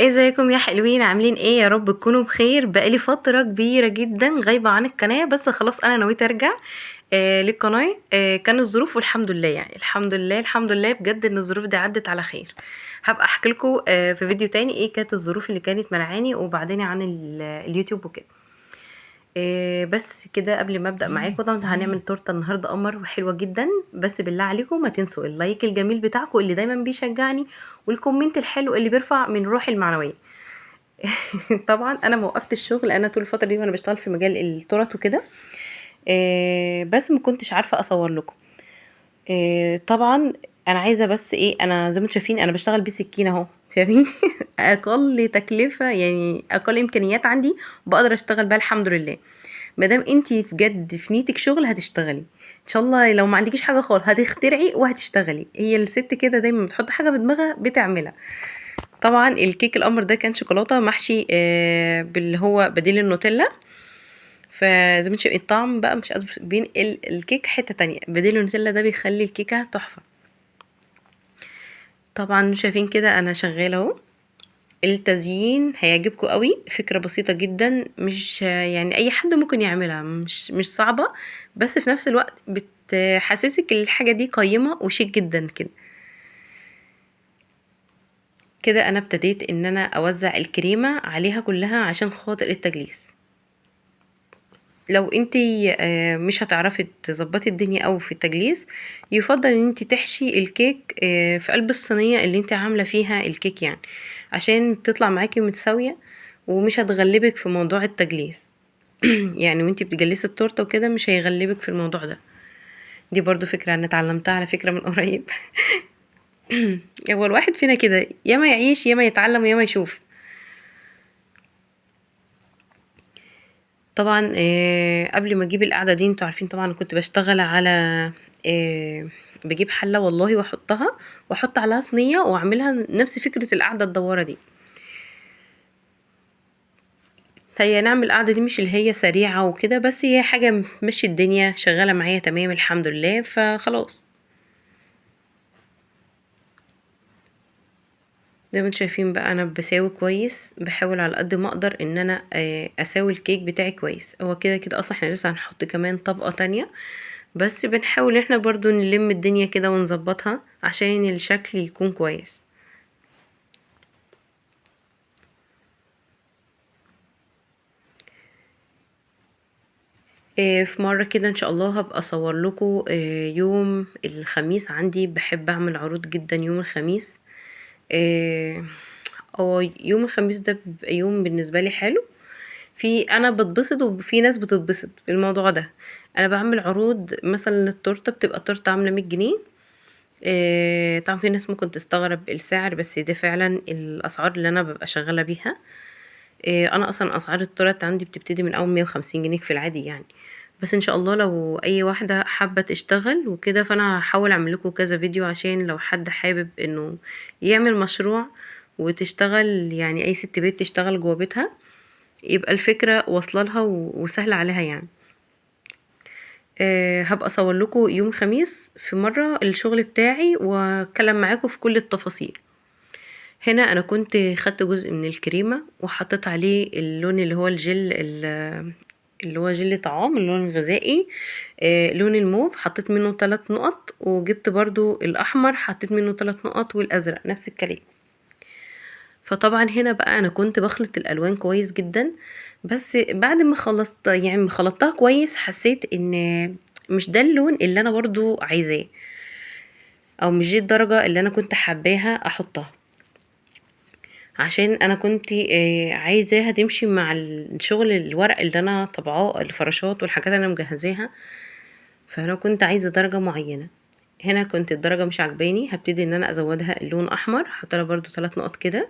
ازيكم يا حلوين؟ عاملين ايه؟ يا رب تكونوا بخير. بقالي فترة كبيرة جدا غايبة عن القناة، بس خلاص انا نويت ارجع للقناة. كان الظروف، والحمد لله يعني الحمد لله الحمد لله بجد ان الظروف دي عدت على خير. هبقى احكي لكم في فيديو تاني ايه كانت الظروف اللي كانت منعاني، وبعدين عن اليوتيوب وكده. بس كده قبل ما ابدا معاكم، طبعا هنعمل تورته النهارده قمر وحلوه جدا. بس بالله عليكم ما تنسوا اللايك الجميل بتاعكم اللي دايما بيشجعني، والكومنت الحلو اللي بيرفع من روحي المعنويه. طبعا انا ما وقفت الشغل، انا طول الفتره دي وانا بشتغل في مجال التورت وكده. بس ما كنتش عارفه اصور لكم. طبعا انا عايزه بس ايه، انا زي ما انتم شايفين انا بشتغل بسكينه اهو، شايفين؟ اقل تكلفه يعني اقل امكانيات عندي بقدر اشتغل بيها الحمد لله. ما دام انتي بجد في نيتك شغل هتشتغلي ان شاء الله. لو ما عندكيش حاجه خالص هتخترعي وهتشتغلي. هي الست كده دايما بتحط حاجه بدماغها بتعملها. طبعا الكيك القمر ده كان شوكولاته محشي باللي هو بديل النوتيلا. فزي ما انت الطعم بقى مش قادر بينقل الكيك حته تانية، بديل النوتيلا ده بيخلي الكيكه تحفه. طبعا شايفين كده انا شغاله اهو. التزيين هيعجبكم قوي، فكرة بسيطة جدا، مش يعني اي حد ممكن يعملها، مش صعبة. بس في نفس الوقت بتحسسك الحاجة دي قيمة وشيك جدا كده. كده انا ابتديت ان انا اوزع الكريمة عليها كلها عشان خاطر التجليس. لو انتي مش هتعرفي تظبطي الدنيا او في التجليس، يفضل ان انتي تحشي الكيك في قلب الصينية اللي انتي عاملة فيها الكيك يعني، عشان تطلع معاكي متساوية ومش هتغلبك في موضوع التجليس. يعني وانتي بتجلسي التورته وكده مش هيغلبك في الموضوع ده. دي برضو فكرة انا اتعلمتها على فكرة من قريب. هو الواحد فينا كده، يا ما يعيش يا ما يتعلم يا ما يشوف. طبعا قبل ما اجيب القعدة دي انتوا عارفين طبعا كنت بشتغل على آه بجيب حلة والله واحطها، واحط عليها صينية واعملها نفس فكرة القعدة الدوارة دي. هي نعمل القعدة دي مش اللي هي سريعة وكده، بس هي حاجة مشي الدنيا شغالة معايا تمام الحمد لله فخلاص. زي ما انتم شايفين بقى انا بساوي كويس، بحاول على قد ما اقدر ان انا اساوي الكيك بتاعي كويس. هو كده كده اصلا احنا لسه هنحط كمان طبقة تانية، بس بنحاول ان احنا برضو نلم الدنيا كده ونظبطها عشان الشكل يكون كويس. في مرة كده ان شاء الله هبقى اصور لكم يوم الخميس. عندي بحب اعمل عروض جدا يوم الخميس. آه، هو يوم الخميس ده بيبقى يوم بالنسبة لي حلو. انا بتبسط وفي ناس بتتبسط في الموضوع ده. انا بعمل عروض مثلا للتورته، بتبقى التورته عامله 100 جنيه. طبعا في ناس ممكن تستغرب السعر، بس ده فعلا الاسعار اللي انا ببقى شغاله بيها. انا اصلا اسعار التورت عندي بتبتدي من اول 150 جنيه في العادي يعني. بس ان شاء الله لو اي واحده حابه تشتغل وكده، فانا هحاول اعمل لكم كذا فيديو عشان لو حد حابب انه يعمل مشروع وتشتغل، يعني اي ست بيت تشتغل جوه بيتها، يبقى الفكرة واصلة لها وسهلة عليها يعني. هبقى اصور لكم يوم الخميس في مرة الشغل بتاعي واتكلم معاكم في كل التفاصيل. هنا انا كنت خدت جزء من الكريمة وحطيت عليه اللون اللي هو الجل اللي هو جل طعام، اللون الغذائي. لون الموف حطيت منه 3 نقط، وجبت برضو الاحمر حطيت منه 3 نقط، والازرق نفس الكلام. فطبعا هنا بقى انا كنت بخلط الالوان كويس جدا. بس بعد ما خلصت يعني ما خلطتها كويس، حسيت ان مش ده اللون اللي انا برضو عايزاه، او مش دي الدرجة اللي انا كنت حباها احطها. عشان انا كنت عايزاها تمشي مع الشغل الورق اللي انا طبعاه، الفراشات والحاجات اللي انا مجهزاها. فانا كنت عايزة درجة معينة. هنا كنت الدرجة مش عجباني، هبتدي ان انا ازودها اللون احمر، حط لها برضو 3 نقط كده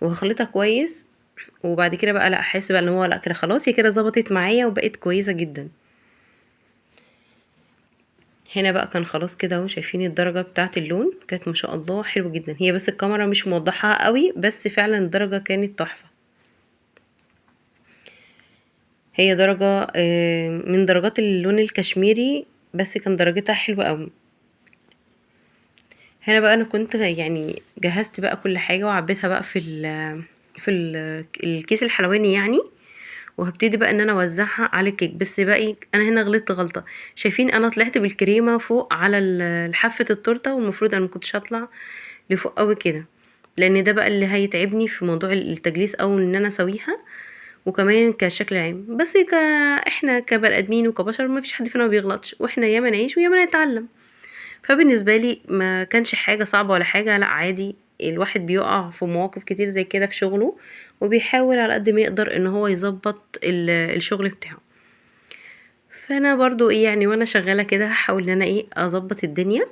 وهخلطها كويس. وبعد كده بقى لا احس بقى ان هو لا كده خلاص، هي كده ظبطت معايا وبقت كويسه جدا. هنا بقى كان خلاص كده اهو، شايفين الدرجه بتاعه اللون كانت ما شاء الله حلوه جدا. هي بس الكاميرا مش موضحها قوي، بس فعلا الدرجه كانت تحفه. هي درجه من درجات اللون الكشميري، بس كان درجتها حلوه قوي. هنا بقى انا كنت يعني جهزت بقى كل حاجة وعبيتها بقى الكيس الحلواني يعني، وهبتدي بقى ان انا اوزعها على الكيك. بس بقى انا هنا غلطت غلطة. شايفين انا طلعت بالكريمة فوق على حافة التورتة، والمفروض انا مكنتش هطلع لفوق قوي كده، لان ده بقى اللي هيتعبني في موضوع التجليس او ان انا اسويها، وكمان كشكل عام. بس احنا كبني ادمين وكبشر ما فيش حد فينا ما بيغلطش، واحنا ياما نعيش وياما نتعلم. فبالنسبة لي ما كانش حاجة صعبة ولا حاجة، لأ عادي، الواحد بيقع في مواقف كتير زي كده في شغله، وبيحاول على قد ما يقدر ان هو يظبط الشغل بتاعه. فانا برضو يعني وانا شغالة كده هحاول ان انا اظبط الدنيا،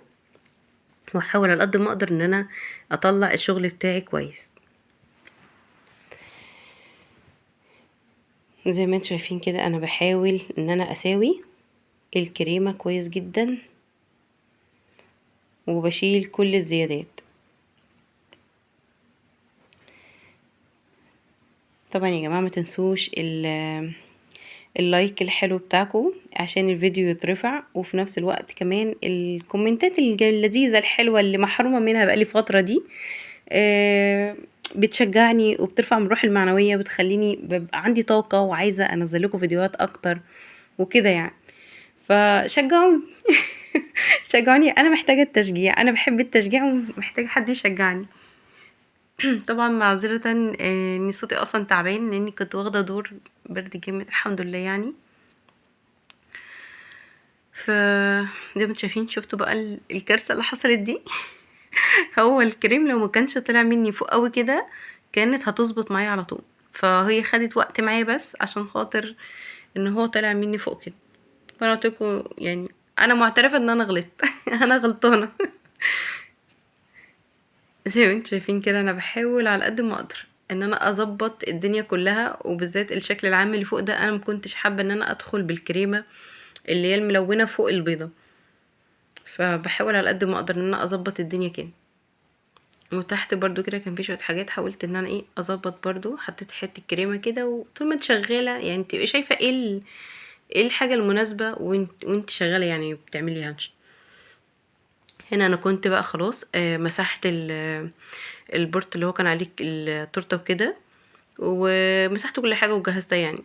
واحاول على قد ما اقدر ان انا اطلع الشغل بتاعي كويس. زي ما انتم شايفين كده انا بحاول ان انا اساوي الكريمة كويس جدا، وبشيل كل الزيادات. طبعا يا جماعة ما تنسوش اللايك الحلو بتاعكم عشان الفيديو يترفع، وفي نفس الوقت كمان الكومنتات اللذيذة الحلوة اللي محرومة منها بقالي فترة دي، آه، بتشجعني وبترفع من روحي المعنوية، بتخليني ببقى عندي طاقة وعايزة انزل لكم فيديوهات اكتر وكده يعني. فشجعوني. شجعوني، انا محتاجة التشجيع، انا بحب التشجيع ومحتاجة حد يشجعني. طبعا معذرة ان صوتي اصلا تعبان، لاني كنت واخدة دور برد جامد الحمد لله يعني. ف زي ما انتم شايفين، شفتوا بقى الكارثة اللي حصلت دي. هو الكريم لو ما كانش طلع مني فوق قوي كده كانت هتظبط معايا على طول، فهي خدت وقت معايا بس عشان خاطر ان هو طلع مني فوق كده. فانا قلت لكم يعني انا معترفة ان انا غلطت. انا غلطانة. زي ما انتم شايفين كده انا بحاول على قد ما اقدر ان انا اظبط الدنيا كلها، وبالذات الشكل العام اللي فوق ده انا مكنتش حابة ان انا ادخل بالكريمة اللي هي الملونة فوق البيضة. فبحاول على قد ما اقدر ان انا اظبط الدنيا كده. وتحت برضو كده كان في شويه حاجات حاولت ان انا اظبط برضو، حطيت حته كريمه كده، وطول ما انت شغاله يعني تبقي شايفه ايه الحاجه المناسبه وانت شغاله يعني بتعمليها. هنا انا كنت بقى خلاص مسحت البورت اللي هو كان عليه التورته وكده، ومسحت كل حاجه وجهزتها يعني.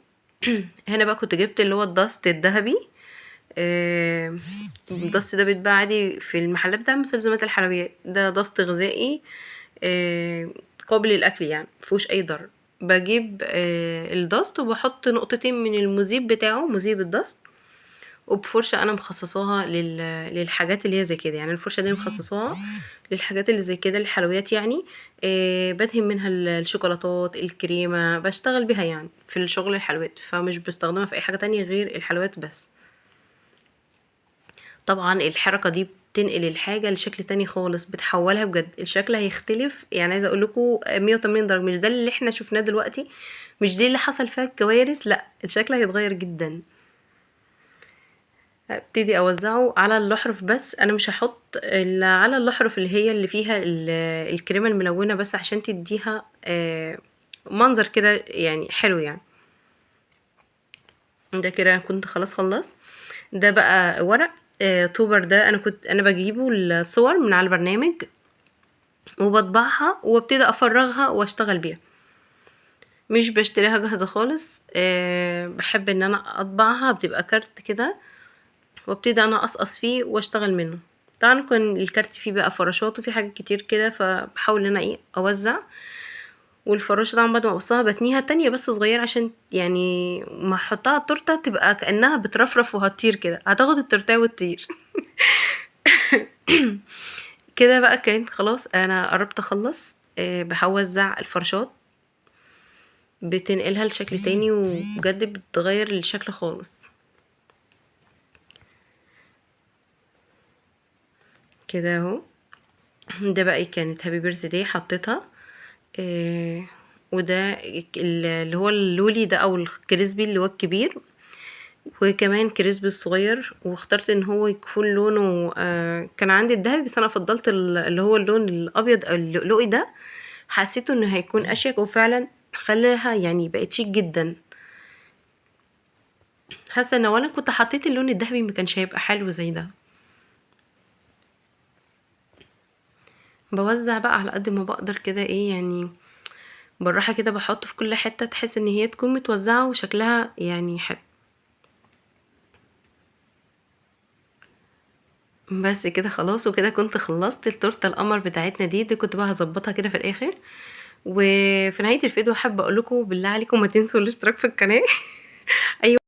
هنا بقى كنت جبت اللي هو الدست الذهبي. آه، الدست ده بيتباع عادي في المحلات بتاع مستلزمات الحلويات، ده دست غذائي آه، قابل للأكل يعني مفيهوش أي ضرر. بجيب الدست وبحط نقطتين من المذيب بتاعه، مذيب الدست، وبفرشة أنا مخصصاها للحاجات اللي هي زي كده يعني. الفرشة دي مخصصاها للحاجات اللي زي كده، الحلويات يعني. بدهن منها الشوكولاتات، الكريمة، بشتغل بيها يعني في الشغل الحلويات، فمش بستخدمها في أي حاجة تانية غير الحلويات بس. طبعا الحركة دي بتنقل الحاجة لشكل تاني خالص، بتحولها بجد، الشكل هيختلف يعني. عايزة اقول لكم 180 درجة، مش ده اللي احنا شفناه دلوقتي، مش دي اللي حصل فيها الكوارث، لا الشكل هيتغير جدا. هبتدي اوزعه على الاحرف، بس انا مش هحط الا على الاحرف اللي هي اللي فيها الكريمة الملونة بس، عشان تديها منظر كده يعني حلو يعني. ده كده كنت خلاص خلصت. ده بقى ورق توبر، ده انا بجيبه الصور من على البرنامج، وبطبعها وابتدي افرغها واشتغل بيها، مش بشتريها جاهزة خالص. بحب ان انا اطبعها، بتبقى كارت كده، وابتدي انا اقصقص فيه واشتغل منه. طبعا كان الكارت فيه بقى فراشات وفيه حاجات كتير كده، فبحاول ان انا اوزع. والفراشة طبعا بعد ما اقصها بتنيها تانية بس صغيرة، عشان يعني ما احطها على التورتة تبقى كأنها بترفرف وهتطير كده، هتاخد التورتاية وتطير. كده بقى كانت خلاص انا قربت اخلص. بوزع الفراشات، بتنقلها لشكل تاني، وبجد بتغير الشكل خالص. كده اهو. ده بقى كانت هابي بيرث داي حطيتها. آه وده اللي هو اللولي ده او الكريسبي اللي هو الكبير، وكمان كريسبي الصغير. واخترت ان هو يكون لونه كان عندي الذهبي، بس انا فضلت اللي هو اللون الابيض او اللؤلؤي ده، حسيته انه هيكون اشيك، وفعلا خلاها يعني بقت شيك جدا. حاسه ان لو انا كنت حطيت اللون الذهبي ما كانش هيبقى حلو زي ده. باوزّع بقى على قد ما باقدر كده إيه، يعني بالراحة كده باحُط في كل حتّة تحس إن هي تكون متوزّعة وشكلها يعني حلو. بس كده خلاص، وكده كنت خلّصت التورتة القمر بتاعتنا دي كنت بقى هاضبّطها كده في الآخر. وفي نهاية الفيديو حابة أقول لكم بالله عليكم ما تنسوا الاشتراك في القناة. أيوه.